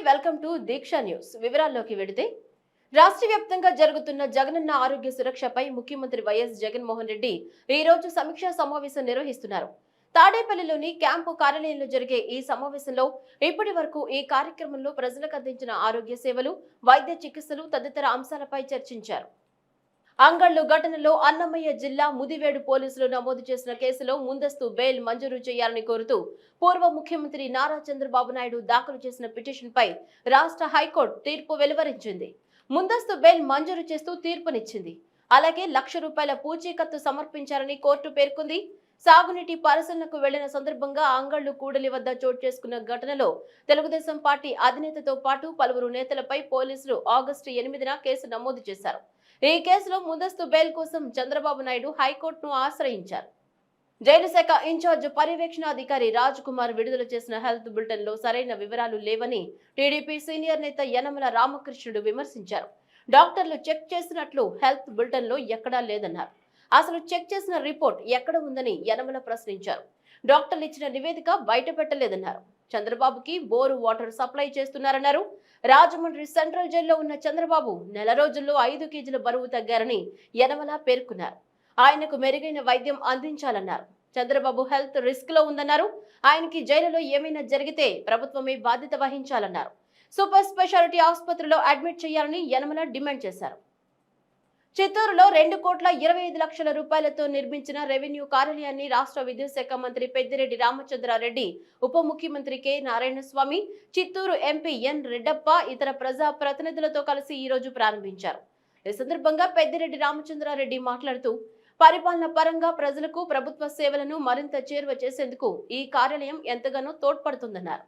Welcome to Deeksha news. వివరాల్లోకి వెడితే రాష్ట్ర వ్యాప్తంగా జరుగుతున్న జగనన్న ఆరోగ్య సురక్షపై ముఖ్యమంత్రి వైఎస్ జగన్మోహన్ రెడ్డి ఈ రోజు సమీక్షా సమావేశం నిర్వహిస్తున్నారు. తాడేపల్లిలోని క్యాంపు కార్యాలయంలో జరిగే ఈ సమావేశంలో ఇప్పటి వరకు ఈ కార్యక్రమంలో ప్రజలకు అందించిన ఆరోగ్య సేవలు, వైద్య చికిత్సలు తదితర అంశాలపై చర్చించారు. అంగళ్లు ఘటనలో అన్నమయ్య జిల్లా ముదివేడు పోలీసులు నమోదు చేసిన కేసులో ముందస్తు బెయిల్ మంజూరు చేయాలని కోరుతూ పూర్వ ముఖ్యమంత్రి నారా చంద్రబాబు నాయుడు దాఖలు చేసిన పిటిషన్పై రాష్ట్ర హైకోర్టు తీర్పు వెలువరించింది. ముందస్తు బెయిల్ మంజూరు చేస్తూ తీర్పునిచ్చింది. అలాగే ₹1,00,000 పూచీకత్తు సమర్పించారని కోర్టు పేర్కొంది. సాగునీటి పరిశీలనకు వెళ్లిన సందర్భంగా అంగళ్లు కూడలి వద్ద చోటు చేసుకున్న ఘటనలో తెలుగుదేశం పార్టీ అధినేతతో పాటు పలువురు నేతలపై పోలీసులు ఆగస్టు 8న కేసు నమోదు చేశారు. ఈ కేసులో ముందస్తు బెయిల్ కోసం చంద్రబాబు నాయుడు హైకోర్టును ఆశ్రయించారు. జైలు శాఖ ఇన్ఛార్జ్ పర్యవేక్షణాధికారి రాజ్ కుమార్ విడుదల చేసిన హెల్త్ బులెటిన్ లో సరైన వివరాలు లేవని టీడీపీ సీనియర్ నేత యనమల రామకృష్ణుడు విమర్శించారు. డాక్టర్లు చెక్ చేసినట్లు హెల్త్ బులెటిన్ లో ఎక్కడా లేదన్నారు. అసలు చెక్ చేసిన రిపోర్ట్ ఎక్కడ ఉందని యనమల ప్రశ్నించారు. డాక్టర్లు ఇచ్చిన నివేదిక బయట పెట్టలేదన్నారు. చంద్రబాబుకి బోరు వాటర్ సప్లై చేస్తున్నారన్నారు. రాజమండ్రి సెంట్రల్ జైల్లో ఉన్న చంద్రబాబు నెల రోజుల్లో 5 కేజీల బరువు తగ్గారని యనమల పేర్కొన్నారు. ఆయనకు మెరుగైన వైద్యం అందించాలన్నారు. చంద్రబాబు హెల్త్ రిస్క్ లో ఉందన్నారు. ఆయనకి జైలులో ఏమైనా జరిగితే ప్రభుత్వమే బాధ్యత వహించాలన్నారు. సూపర్ స్పెషాలిటీ ఆసుపత్రిలో అడ్మిట్ చేయాలని యనమల డిమాండ్ చేశారు. చిత్తూరులో ₹2,25,00,000 నిర్మించిన రెవెన్యూ కార్యాలయాన్ని రాష్ట్ర విద్యుత్ శాఖ మంత్రి పెద్దిరెడ్డి రామచంద్రారెడ్డి, ఉప ముఖ్యమంత్రి K Narayanaswamy, Chittoor MP N Reddappa ఇతర ప్రజా ప్రతినిధులతో కలిసి ఈ రోజు ప్రారంభించారు. ఈ సందర్భంగా పెద్దిరెడ్డి రామచంద్రారెడ్డి మాట్లాడుతూ పరిపాలన పరంగా ప్రజలకు ప్రభుత్వ సేవలను మరింత చేరువ చేసేందుకు ఈ కార్యాలయం ఎంతగానో తోడ్పడుతుందన్నారు.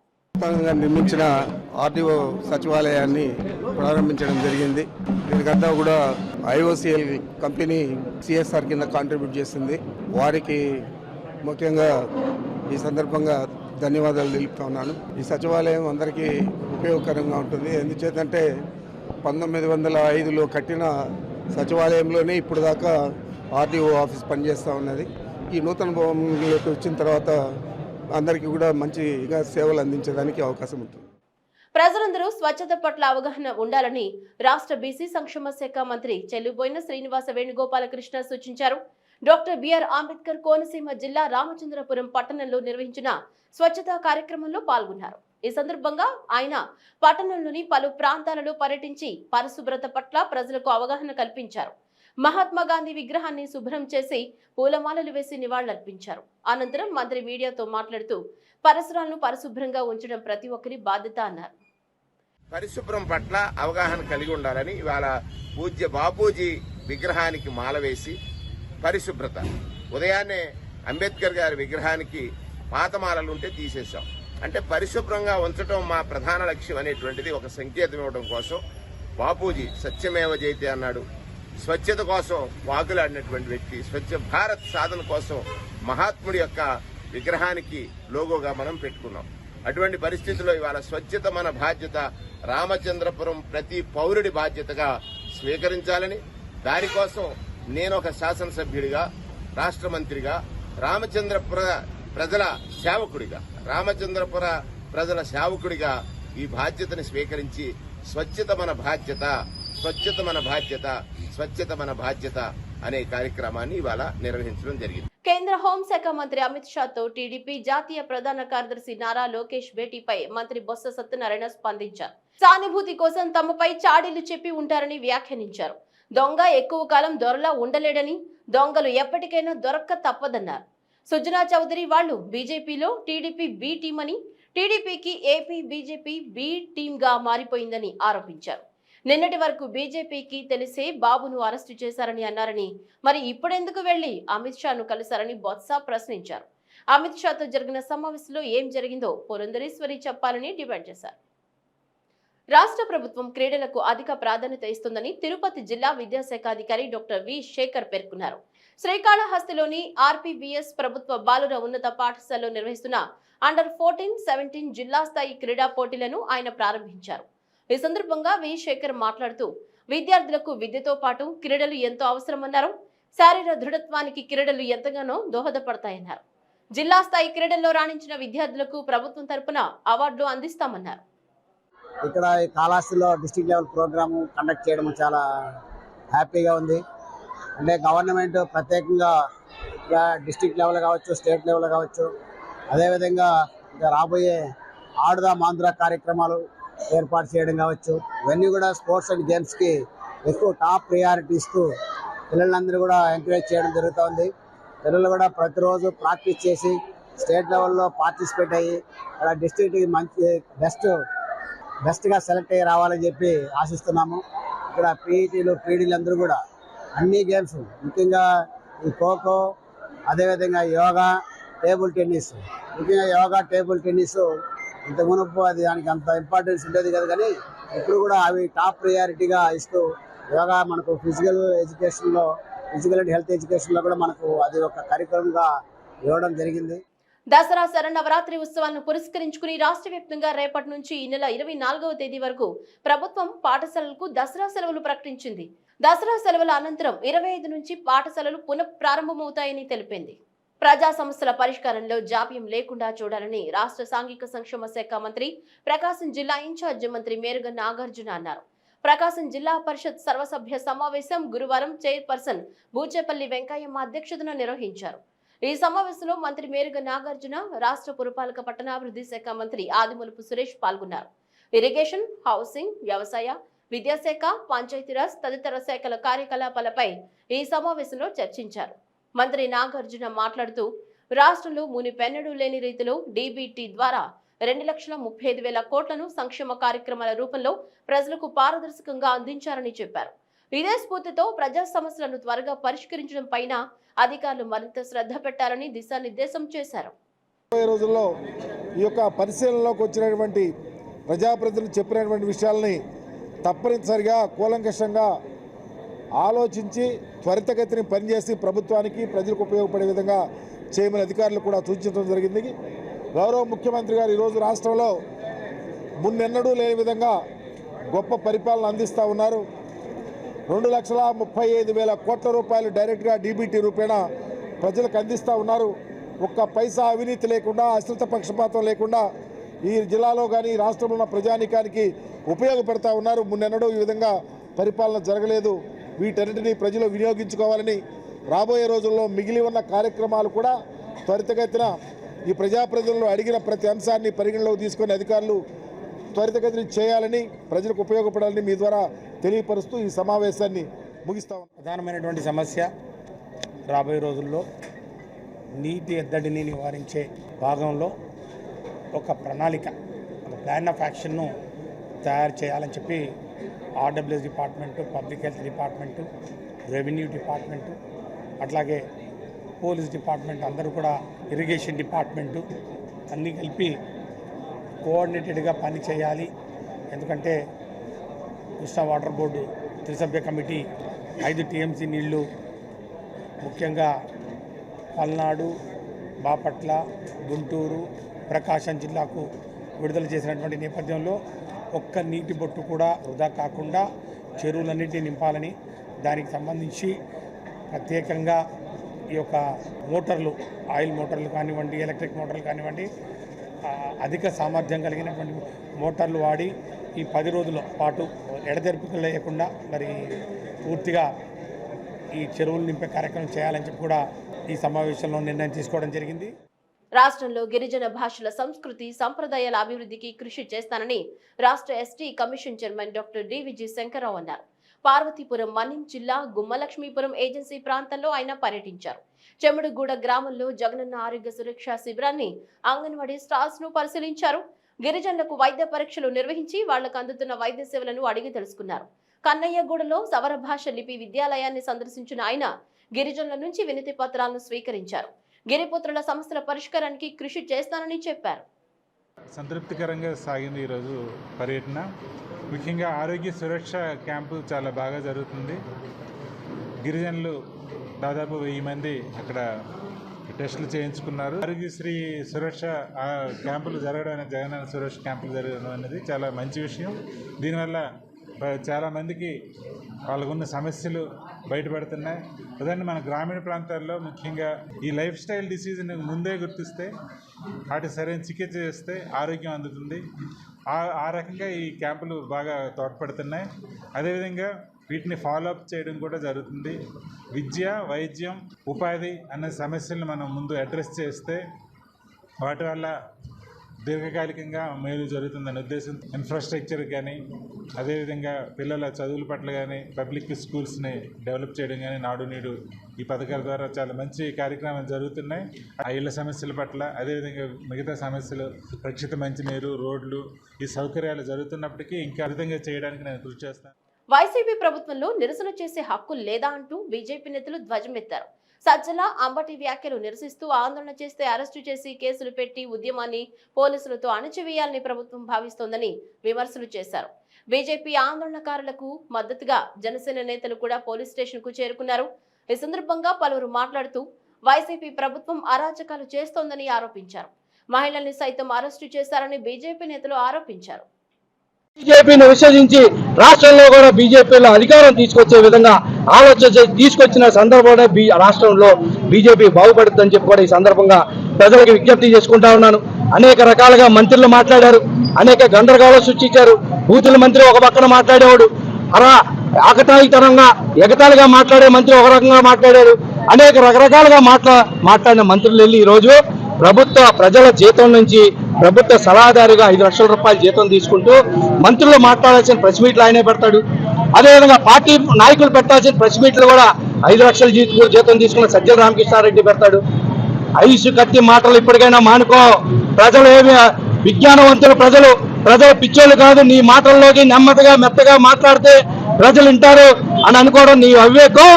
నిర్మించిన ఆర్టీఓ సచివాలయాన్ని ప్రారంభించడం జరిగింది. దీనికంతా కూడా ఐఓసిఎల్ కంపెనీ సిఎస్ఆర్ కింద కాంట్రిబ్యూట్ చేసింది. వారికి ముఖ్యంగా ఈ సందర్భంగా ధన్యవాదాలు తెలుపుతా ఉన్నాను. ఈ సచివాలయం అందరికీ ఉపయోగకరంగా ఉంటుంది. ఎందుచేతంటే 1905లో కట్టిన సచివాలయంలోనే ఇప్పుడు దాకా ఆర్టీఓ ఆఫీస్ పనిచేస్తూ ఉన్నది. ఈ నూతన భవనంలోకి వచ్చిన తర్వాత అందరికీ కూడా మంచిగా సేవలు అందించడానికి అవకాశం ఉంటుంది. ప్రజలందరూ స్వచ్ఛత పట్ల అవగాహన ఉండాలని రాష్ట్ర బీసీ సంక్షేమ శాఖ మంత్రి చెల్లుబోయిన శ్రీనివాస వేణుగోపాలకృష్ణ సూచించారు. డాక్టర్ బిఆర్ అంబేద్కర్ కోనసీమ జిల్లా రామచంద్రపురం పట్టణంలో నిర్వహించిన స్వచ్ఛతా కార్యక్రమంలో పాల్గొన్నారు. ఈ సందర్భంగా ఆయన పట్టణంలోని పలు ప్రాంతాలలో పర్యటించి పరిశుభ్రత పట్ల ప్రజలకు అవగాహన కల్పించారు. మహాత్మా గాంధీ విగ్రహాన్ని శుభ్రం చేసి పూలమాలలు వేసి నివాళులర్పించారు. అనంతరం మంత్రి మీడియాతో మాట్లాడుతూ పరిసరాలను పరిశుభ్రంగా ఉంచడం ప్రతి ఒక్కరి బాధ్యత అన్నారు. పరిశుభ్రం పట్ల అవగాహన కలిగి ఉండాలని ఇవాళ పూజ్య బాపూజీ విగ్రహానికి మాల వేసి పరిశుభ్రత, ఉదయాన్నే అంబేద్కర్ గారి విగ్రహానికి పాతమాలలు ఉంటే తీసేశాం. అంటే పరిశుభ్రంగా ఉంచడం మా ప్రధాన లక్ష్యం అనేటువంటిది ఒక సంకేతం ఇవ్వడం కోసం బాపూజీ సత్యమేవ జయతే అన్నాడు. స్వచ్ఛత కోసం వాగులాడినటువంటి వ్యక్తి, స్వచ్ఛ భారత్ సాధన కోసం మహాత్ముడి యొక్క విగ్రహానికి లోగోగా మనం పెట్టుకున్నాం. అటువంటి పరిస్థితుల్లో ఇవాళ స్వచ్ఛత మన బాధ్యత, రామచంద్రపురం ప్రతి పౌరుడి బాధ్యతగా స్వీకరించాలని, దానికోసం నేను ఒక శాసనసభ్యుడిగా, రాష్ట్ర మంత్రిగా, రామచంద్రపుర ప్రజల సేవకుడిగా ఈ బాధ్యతని స్వీకరించి స్వచ్ఛత మన బాధ్యత, స్వచ్ఛత మన బాధ్యత, స్వచ్ఛత మన బాధ్యత అనే కార్యక్రమాన్ని ఇవాళ నిర్వహించడం జరిగింది. కేంద్ర హోంశాఖ మంత్రి అమిత్ షాతో టీడీపీ జాతీయ ప్రధాన కార్యదర్శి నారా లోకేష్ భేటీపై మంత్రి బొత్స సత్యనారాయణ స్పందించారు. సానుభూతి కోసం తమపై చాడీలు చెప్పి ఉంటారని వ్యాఖ్యానించారు. దొంగ ఎక్కువ కాలం దొరలా ఉండలేడని, దొంగలు ఎప్పటికైనా దొరక్క తప్పదన్నారు. సుజనా చౌదరి వాళ్లు బీజేపీలో టీడీపీ బి టీం అని, టీడీపీకి ఏపీ బీజేపీ బి టీం గా మారిపోయిందని ఆరోపించారు. నిన్నటి వరకు బీజేపీకి తెలిసే బాబును అరెస్టు చేశారని అన్నారని, మరి ఇప్పుడెందుకు వెళ్లి అమిత్ షాను కలిశారని బొత్స ప్రశ్నించారు. అమిత్ షాతో జరిగిన సమావేశంలో ఏం జరిగిందో పురంధరేశ్వరి చెప్పాలని డిమాండ్ చేశారు. రాష్ట్ర ప్రభుత్వం క్రీడలకు అధిక ప్రాధాన్యత ఇస్తుందని తిరుపతి జిల్లా విద్యాశాఖ అధికారి డాక్టర్ వి శేఖర్ పేర్కొన్నారు. శ్రీకాళహస్తిలోని ఆర్పీబీఎస్ ప్రభుత్వ బాలుర ఉన్నత పాఠశాలలో నిర్వహిస్తున్న అండర్ 14, 17 జిల్లా స్థాయి క్రీడా పోటీలను ఆయన ప్రారంభించారు. ఈ సందర్భంగా వి శేఖర్ మాట్లాడుతూ విద్యార్థులకు విద్యతో పాటు క్రీడలు ఎంతో అవసరమన్నారు. శారీర దృఢత్వానికి క్రీడలు ఎంతగానో దోహదపడతాయన్నారు. జిల్లా స్థాయి క్రీడల్లో రాణించిన విద్యార్థులకు ప్రభుత్వం తరపున అవార్డులు అందిస్తామన్నారు. ఇక్కడ ఈ కాళహస్తిలో డిస్ట్రిక్ట్ లెవెల్ ప్రోగ్రాము కండక్ట్ చేయడం చాలా హ్యాపీగా ఉంది. అంటే గవర్నమెంట్ ప్రత్యేకంగా డిస్ట్రిక్ట్ లెవెల్ కావచ్చు, స్టేట్ లెవెల్ కావచ్చు, అదేవిధంగా ఇంకా రాబోయే ఆడుదాం ఆంధ్ర కార్యక్రమాలు ఏర్పాటు చేయడం కావచ్చు, ఇవన్నీ కూడా స్పోర్ట్స్ అండ్ గేమ్స్కి ఎక్కువ టాప్ ప్రియారిటీ ఇస్తూ పిల్లలందరూ కూడా ఎంకరేజ్ చేయడం జరుగుతుంది. పిల్లలు కూడా ప్రతిరోజు ప్రాక్టీస్ చేసి స్టేట్ లెవెల్లో పార్టిసిపేట్ అయ్యి అలా డిస్ట్రిక్ట్కి మంచి బెస్ట్గా సెలెక్ట్ అయ్యి రావాలని చెప్పి ఆశిస్తున్నాము. ఇక్కడ పీఈటీలు పీడీలు అందరూ కూడా అన్ని గేమ్స్, ముఖ్యంగా ఈ ఖోఖో, అదేవిధంగా యోగా, టేబుల్ టెన్నిస్, ముఖ్యంగా యోగా టేబుల్ టెన్నిస్ ఇంత మునుపు అది దానికి అంత ఇంపార్టెన్స్ ఉండేది కదా, కానీ ఇప్పుడు కూడా అవి టాప్ ప్రియారిటీగా ఇస్తూ యోగా మనకు ఫిజికల్ అండ్ హెల్త్ ఎడ్యుకేషన్లో కూడా మనకు అది ఒక కరికులంగా ఇవ్వడం జరిగింది. దసరా శరన్నవరాత్రి ఉత్సవాలను పురస్కరించుకుని రాష్ట్ర వ్యాప్తంగా రేపటి నుంచి ఈ నెల 24వ తేదీ వరకు ప్రభుత్వం పాఠశాలలకు దసరా సెలవులు ప్రకటించింది. దసరా సెలవుల అనంతరం 25 నుంచి పాఠశాలలు పునః ప్రారంభమవుతాయని తెలిపింది. ప్రజా సమస్యల పరిష్కారంలో జాప్యం లేకుండా చూడాలని రాష్ట్ర సాంఘిక సంక్షేమ శాఖ మంత్రి, ప్రకాశం జిల్లా ఇన్ఛార్జి మంత్రి మేరుగ నాగార్జున అన్నారు. ప్రకాశం జిల్లా పరిషత్ సర్వసభ్య సమావేశం గురువారం చైర్పర్సన్ బూచేపల్లి వెంకయ్యమ్మ అధ్యక్షతన నిర్వహించారు. ఈ సమావేశంలో మంత్రి మేరుగ నాగార్జున, రాష్ట్ర పురపాలక పట్టణాభివృద్ధి శాఖ మంత్రి ఆదిమూలపు సురేష్ పాల్గొన్నారు. ఇరిగేషన్, హౌసింగ్, వ్యవసాయ, విద్యాశాఖ, పంచాయతీరాజ్ తదితర శాఖల కార్యకలాపాలపై ఈ సమావేశంలో చర్చించారు. మంత్రి నాగార్జున మాట్లాడుతూ, రాష్ట్రంలో మునిపెన్నడూ లేని రీతిలో డీబీటీ ద్వారా 2,35,000 కోట్లను సంక్షేమ కార్యక్రమాల రూపంలో ప్రజలకు పారదర్శకంగా అందించారని చెప్పారు. ఇదే స్ఫూర్తితో ప్రజా సమస్యలను త్వరగా పరిష్కరించడం పైన అధికారులు మరింత శ్రద్ధ పెట్టాలని దిశానిర్దేశం చేశారు. రోజుల్లో ఈ యొక్క పరిశీలనలోకి వచ్చినటువంటి ప్రజాప్రతినిధులు చెప్పినటువంటి విషయాలని తప్పనిసరిగా కూలంకషంగా ఆలోచించి త్వరితగతిని పనిచేసి ప్రభుత్వానికి ప్రజలకు ఉపయోగపడే విధంగా చేయమని అధికారులు కూడా సూచించడం జరిగింది. గౌరవ ముఖ్యమంత్రి గారు ఈరోజు రాష్ట్రంలో మున్నెన్నడూ లేని విధంగా గొప్ప పరిపాలన అందిస్తూ ఉన్నారు. 2,35,000 కోట్ల రూపాయలు డైరెక్ట్గా డీబీటీ రూపేణ ప్రజలకు అందిస్తూ ఉన్నారు. ఒక్క పైసా అవినీతి లేకుండా, అశ్రిత పక్షపాతం లేకుండా ఈ జిల్లాలో కానీ రాష్ట్రంలో ఉన్న ప్రజానీకానికి ఉపయోగపడతా ఉన్నారు. మున్నెన్నడూ ఈ విధంగా పరిపాలన జరగలేదు. వీటన్నిటినీ ప్రజలు వినియోగించుకోవాలని, రాబోయే రోజుల్లో మిగిలి ఉన్న కార్యక్రమాలు కూడా త్వరితగతిన ఈ ప్రజాప్రతినిధులు అడిగిన ప్రతి అంశాన్ని పరిగణలోకి తీసుకొని అధికారులు త్వరితగతిని చేయాలని, ప్రజలకు ఉపయోగపడాలని మీ ద్వారా తెలియపరుస్తూ ఈ సమావేశాన్ని ముగిస్తాం. ప్రధానమైనటువంటి సమస్య రాబోయే రోజుల్లో నీటి ఎద్దడిని నివారించే భాగంలో ఒక ప్రణాళిక, ఒక ప్లాన్ ఆఫ్ యాక్షన్ను తయారు చేయాలని చెప్పి RWS department, public health department, revenue department, అట్లాగే పోలీస్ డిపార్ట్మెంట్ అందరూ కూడా, ఇరిగేషన్ డిపార్ట్మెంటు అన్నీ కలిపి కోఆర్డినేటెడ్గా పని చేయాలి. ఎందుకంటే కృష్ణా వాటర్ బోర్డు త్రిసభ్య కమిటీ 5 టీఎంసీ నీళ్లు ముఖ్యంగా పల్నాడు, బాపట్ల, గుంటూరు, ప్రకాశం జిల్లాకు విడుదల చేసినటువంటి నేపథ్యంలో ఒక్క నీటి బొట్టు కూడా వృధా కాకుండా చెరువులన్నింటినీ నింపాలని, దానికి సంబంధించి ప్రత్యేకంగా ఈ యొక్క మోటార్లు, ఆయిల్ మోటార్లు కానివ్వండి, ఎలక్ట్రిక్ మోటార్లు కానివ్వండి, అధిక సామర్థ్యం కలిగినటువంటి మోటార్లు వాడి ఈ 10 రోజుల పాటు ఎడతెరిపికలు లేకుండా మరి పూర్తిగా ఈ చెరువులు నింపే కార్యక్రమం చేయాలని చెప్పి కూడా ఈ సమావేశంలో నిర్ణయం తీసుకోవడం జరిగింది. రాష్ట్రంలో గిరిజన భాషల సంస్కృతి సంప్రదాయాల అభివృద్ధికి కృషి చేస్తానని రాష్ట్ర ST commission chairman doctor డివిజి Shankarrao అన్నారు. పార్వతీపురం మన్యం జిల్లా గుమ్మలక్ష్మీపురం ఏజెన్సీ ప్రాంతంలో ఆయన పర్యటించారు. చెముడుగూడ గ్రామంలో జగనన్న ఆరోగ్య సురక్ష శిబిరాన్ని, అంగన్వాడీ స్టాల్స్ ను పరిశీలించారు. గిరిజనులకు వైద్య పరీక్షలు నిర్వహించి వాళ్లకు అందుతున్న వైద్య సేవలను అడిగి తెలుసుకున్నారు. కన్నయ్యగూడలో సవర భాష లిపి విద్యాలయాన్ని సందర్శించిన ఆయన గిరిజనుల నుంచి వినతి పత్రాలను స్వీకరించారు. గిరిపుత్రుల సమస్యల పరిష్కారానికి కృషి చేస్తానని చెప్పారు. సంతృప్తికరంగా సాగింది ఈరోజు పర్యటన. ముఖ్యంగా ఆరోగ్య సురక్ష క్యాంపు చాలా బాగా జరుగుతుంది. గిరిజనులు దాదాపు 1000 మంది అక్కడ టెస్టులు చేయించుకున్నారు. ఆరోగ్యశ్రీ సురక్ష క్యాంపులు జరగడం, జగనన్న సురక్ష క్యాంపులు జరగడం అనేది చాలా మంచి విషయం. దీనివల్ల చాలామందికి వాళ్ళకున్న సమస్యలు బయటపడుతున్నాయి. ఉదాహరణ మన గ్రామీణ ప్రాంతాల్లో ముఖ్యంగా ఈ లైఫ్ స్టైల్ డిసీజ్ని ముందే గుర్తిస్తే వాటి సరైన చికిత్స చేస్తే ఆరోగ్యం అందుతుంది. ఆ రకంగా ఈ క్యాంపులు బాగా తోడ్పడుతున్నాయి. అదేవిధంగా వీటిని ఫాలోఅప్ చేయడం కూడా జరుగుతుంది. విద్య, వైద్యం, ఉపాధి అనే సమస్యలను మనం ముందు అడ్రస్ చేస్తే వాటి వల్ల దీర్ఘకాలికంగా మేలు జరుగుతుందనే ఉద్దేశం. ఇన్ఫ్రాస్ట్రక్చర్ కానీ, అదేవిధంగా పిల్లల చదువుల పట్ల కానీ, పబ్లిక్ స్కూల్స్ని డెవలప్ చేయడం కానీ, నాడు నేడు ఈ పథకాల ద్వారా చాలా మంచి కార్యక్రమాలు జరుగుతున్నాయి. ఆ ఇళ్ల సమస్యల పట్ల, అదేవిధంగా మిగతా సమస్యలు, రక్షిత మంచినీరు, రోడ్లు, ఈ సౌకర్యాలు జరుగుతున్నప్పటికీ ఇంకా అధికంగా చేయడానికి నేను కృషి చేస్తాను. వైసీపీ ప్రభుత్వంలో నిరసన చేసే హక్కు లేదా అంటూ బీజేపీ నేతలు ధ్వజమెత్తారు. సజ్జల, అంబటి వ్యాఖ్యలు నిరసిస్తూ ఆందోళన చేస్తే అరెస్టు చేసి కేసులు పెట్టి ఉద్యమాన్ని పోలీసులతో అణచివేయాలని ప్రభుత్వం భావిస్తోందని విమర్శలు చేశారు. బీజేపీ ఆందోళనకారులకు మద్దతుగా జనసేన నేతలు కూడా పోలీస్ స్టేషన్ కు చేరుకున్నారు. ఈ సందర్భంగా పలువురు మాట్లాడుతూ వైసీపీ ప్రభుత్వం అరాచకాలు చేస్తోందని ఆరోపించారు. మహిళల్ని సైతం అరెస్టు చేశారని బీజేపీ నేతలు ఆరోపించారు. బీజేపీని విశ్వసించి రాష్ట్రంలో కూడా బీజేపీలో అధికారం తీసుకొచ్చే విధంగా ఆలోచన తీసుకొచ్చిన సందర్భంలో రాష్ట్రంలో బీజేపీ బాగుపడుతుందని చెప్పి కూడా ఈ సందర్భంగా ప్రజలకు విజ్ఞప్తి చేసుకుంటా ఉన్నాను. అనేక రకాలుగా మంత్రులు మాట్లాడారు, అనేక గందరగోళం సృష్టించారు. బూతుల మంత్రి ఒక పక్కన మాట్లాడేవాడు, అలా ఆకతాయితనంగా ఎగతాళిగా మాట్లాడే మంత్రి ఒక రకంగా మాట్లాడారు. అనేక రకరకాలుగా మాట్లాడిన మంత్రులు వెళ్ళి ఈరోజు ప్రజల జీతం నుంచి ప్రభుత్వ సలహాదారుగా 5 లక్షల రూపాయల జీతం తీసుకుంటూ మంత్రులు మాట్లాడాల్సిన ప్రెస్ మీట్లు ఆయనే పెడతాడు. అదేవిధంగా పార్టీ నాయకులు పెట్టాల్సిన ప్రెస్ మీట్లు కూడా 5 లక్షల జీతం తీసుకున్న సజ్జల రామకృష్ణారెడ్డి పెడతాడు. ఐసు కత్తి మాటలు ఇప్పటికైనా మానుకో. ప్రజలు ఏమి విజ్ఞానవంతులు, ప్రజలు పిచ్చోళ్ళు కాదు. నీ మాటల్లోకి నెమ్మదిగా మెత్తగా మాట్లాడితే ప్రజలు వింటారు అని అనుకోవడం నీ అవివేకం.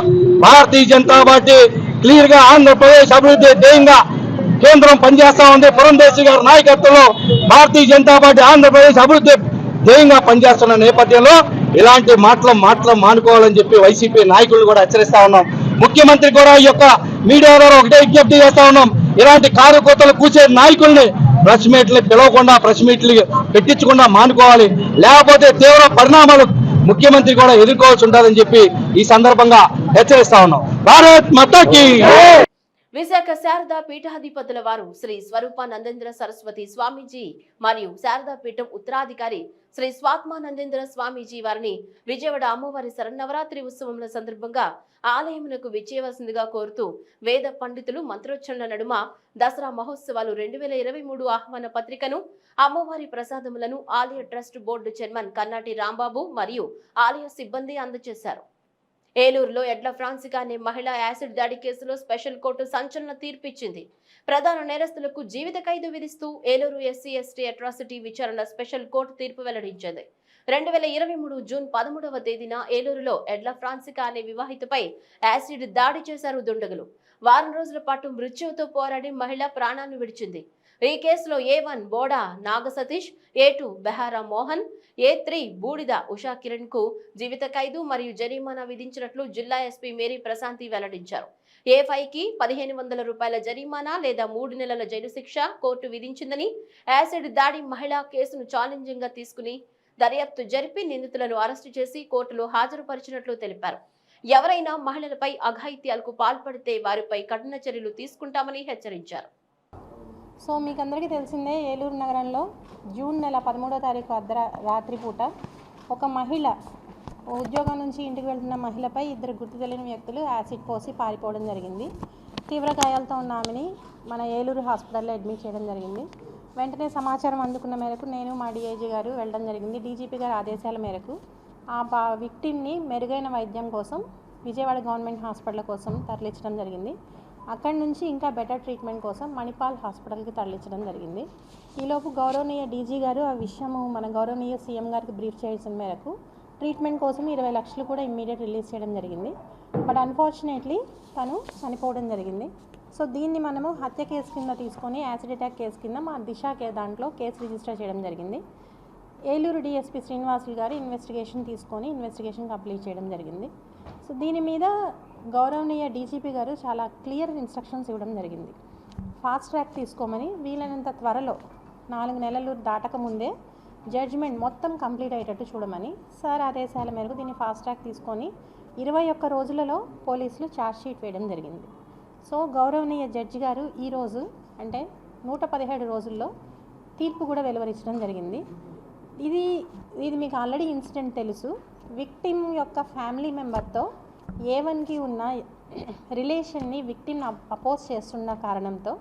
భారతీయ జనతా పార్టీ క్లియర్ గా ఆంధ్రప్రదేశ్ అభివృద్ధి ధ్యేయంగా కేంద్రం పనిచేస్తా ఉంది. పురంధేశ్వరి గారి నాయకత్వంలో భారతీయ జనతా పార్టీ ఆంధ్రప్రదేశ్ అభివృద్ధి ధ్యేయంగా పనిచేస్తున్న నేపథ్యంలో ఇలాంటి మాటలు మానుకోవాలని చెప్పి వైసీపీ నాయకులు కూడా హెచ్చరిస్తా ఉన్నాం. ముఖ్యమంత్రి కూడా ఈ యొక్క మీడియా ద్వారా ఒకటే విజ్ఞప్తి చేస్తా ఉన్నాం. ఇలాంటి కారుకోతలు కూర్చే నాయకుల్ని ప్రెస్ మీట్లు పిలవకుండా, ప్రెస్ మీట్లు పెట్టించకుండా మానుకోవాలి. లేకపోతే తీవ్ర పరిణామాలు ముఖ్యమంత్రి కూడా ఎదుర్కోవాల్సి ఉంటుందని చెప్పి ఈ సందర్భంగా హెచ్చరిస్తా ఉన్నాం. భారత్ మాతాకి. విశాఖ శారదా పీఠాధిపతుల వారు శ్రీ స్వరూపానందేంద్ర సరస్వతి స్వామీజీ మరియు శారదా పీఠం ఉత్తరాధికారి శ్రీ స్వాత్మానందేంద్ర స్వామీజీ వారిని విజయవాడ అమ్మవారి శరన్నవరాత్రి ఉత్సవముల సందర్భంగా ఆలయమునకు విచ్చేయవలసిందిగా కోరుతూ వేద పండితులు మంత్రోచ్చరణల నడుమ దసరా మహోత్సవాలు 2023 ఆహ్వాన పత్రికను, అమ్మవారి ప్రసాదములను ఆలయ trust board chairman Kannati Rambabu మరియు ఆలయ సిబ్బంది అందజేశారు. ఏలూరులో ఎడ్ల ఫ్రాన్సికా అనే మహిళ యాసిడ్ దాడి కేసులో స్పెషల్ కోర్టు సంచలన తీర్పు ఇచ్చింది. ప్రధాన నేరస్తులకు జీవిత ఖైదు విధిస్తూ ఏలూరు SC/ST అట్రాసిటీ విచారణ స్పెషల్ కోర్టు తీర్పు వెల్లడించింది. 2023 జూన్ 13వ తేదీన ఏలూరులో ఎడ్ల ఫ్రాన్సికా అనే వివాహితపై యాసిడ్ దాడి చేశారు దుండగులు. వారం రోజుల పాటు మృత్యువుతో పోరాడి మహిళ ప్రాణాన్ని విడిచింది. ఈ కేసులో A1 బోడా నాగ సతీష్, A2 బెహారా మోహన్, A3 బూడిద ఉషా కిరణ్ కు జీవిత ఖైదు మరియు జరిమానా విధించినట్లు జిల్లా SP మేరీ ప్రశాంతి వెల్లడించారు. A5 కి 1500 రూపాయల జరిమానా లేదా 3 నెలల జైలు శిక్ష కోర్టు విధించిందని, యాసిడ్ దాడి మహిళా కేసును ఛాలెంజింగ్ గా తీసుకుని దర్యాప్తు జరిపి నిందితులను అరెస్టు చేసి కోర్టులో హాజరుపరిచినట్లు తెలిపారు. ఎవరైనా మహిళలపై అఘాయిత్యాలకు పాల్పడితే వారిపై కఠిన చర్యలు తీసుకుంటామని హెచ్చరించారు. సో మీకు అందరికీ తెలిసిందే, ఏలూరు నగరంలో జూన్ నెల 13వ తారీఖు రాత్రి పూట ఒక మహిళ ఉద్యోగం నుంచి ఇంటికి వెళ్తున్న మహిళపై 2 గుర్తు తెలియని వ్యక్తులు యాసిడ్ పోసి పారిపోవడం జరిగింది. తీవ్ర గాయాలతో ఉన్న ఆమెని మన ఏలూరు హాస్పిటల్లో అడ్మిట్ చేయడం జరిగింది. వెంటనే సమాచారం అందుకున్న మేరకు నేను మా DIG గారు వెళ్ళడం జరిగింది. DGP గారి ఆదేశాల మేరకు ఆ విక్టిమ్ని మెరుగైన వైద్యం కోసం విజయవాడ గవర్నమెంట్ హాస్పిటల్ కోసం తరలించడం జరిగింది. అక్కడి నుంచి ఇంకా బెటర్ ట్రీట్మెంట్ కోసం మణిపాల్ హాస్పిటల్కి తరలించడం జరిగింది. ఈలోపు గౌరవనీయ DG గారు ఆ విషయము మన గౌరవనీయ CM గారికి బ్రీఫ్ చేసిన మేరకు ట్రీట్మెంట్ కోసం 20 లక్షలు కూడా ఇమ్మీడియట్ రిలీజ్ చేయడం జరిగింది. బట్ అన్ఫార్చునేట్లీ తను చనిపోవడం జరిగింది. సో దీన్ని మనము హత్య కేసు కింద తీసుకొని యాసిడ్ అటాక్ కేసు కింద మా దిశ దాంట్లో కేసు రిజిస్టర్ చేయడం జరిగింది. ఏలూరు DSP శ్రీనివాసులు గారు ఇన్వెస్టిగేషన్ తీసుకొని ఇన్వెస్టిగేషన్ కంప్లీట్ చేయడం జరిగింది. సో దీని మీద గౌరవనీయ DGP గారు చాలా క్లియర్ ఇన్స్ట్రక్షన్స్ ఇవ్వడం జరిగింది. ఫాస్ట్ ట్రాక్ తీసుకోమని, వీలైనంత త్వరలో 4 నెలలు దాటకముందే జడ్జిమెంట్ మొత్తం కంప్లీట్ అయ్యేటట్టు చూడమని సార్ ఆదేశాల మేరకు దీన్ని ఫాస్ట్ ట్రాక్ తీసుకొని 21 రోజులలో పోలీసులు ఛార్జ్షీట్ వేయడం జరిగింది. సో గౌరవనీయ జడ్జి గారు ఈరోజు అంటే 117 రోజుల్లో తీర్పు కూడా వెలువరించడం జరిగింది. ఇది మీకు ఆల్రెడీ ఇన్సిడెంట్ తెలుసు. విక్టిమ్ యొక్క ఫ్యామిలీ మెంబర్తో A1కి ఉన్న రిలేషన్ని విక్టిమ్ అపోజ్ చేస్తున్న కారణంతో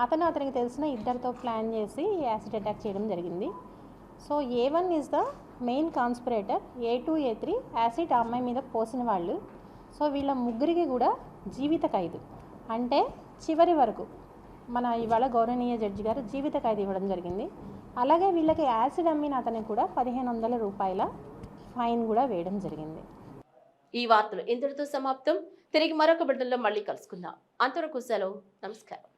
అతనికి తెలిసిన ఇద్దరితో ప్లాన్ చేసి యాసిడ్ అటాక్ చేయడం జరిగింది. So A1 is the main conspirator, A2, A3 acid ఆ అమ్మాయి మీద పోసిన వాళ్ళు. సో వీళ్ళ ముగ్గురికి కూడా జీవిత ఖైదు, అంటే చివరి వరకు మన ఇవాళ గౌరవనీయ జడ్జి గారు జీవిత ఖైదు ఇవ్వడం జరిగింది. అలాగే వీళ్ళకి యాసిడ్ అమ్మిన అతనికి కూడా 1500 రూపాయల ఫైన్ కూడా వేయడం జరిగింది. ఈ వార్తలు ఇంతటితో సమాప్తం. తిరిగి మరొక బిడ్డల్లో మళ్ళీ కలుసుకుందాం. అంతవరకు సెలవు. నమస్కారం.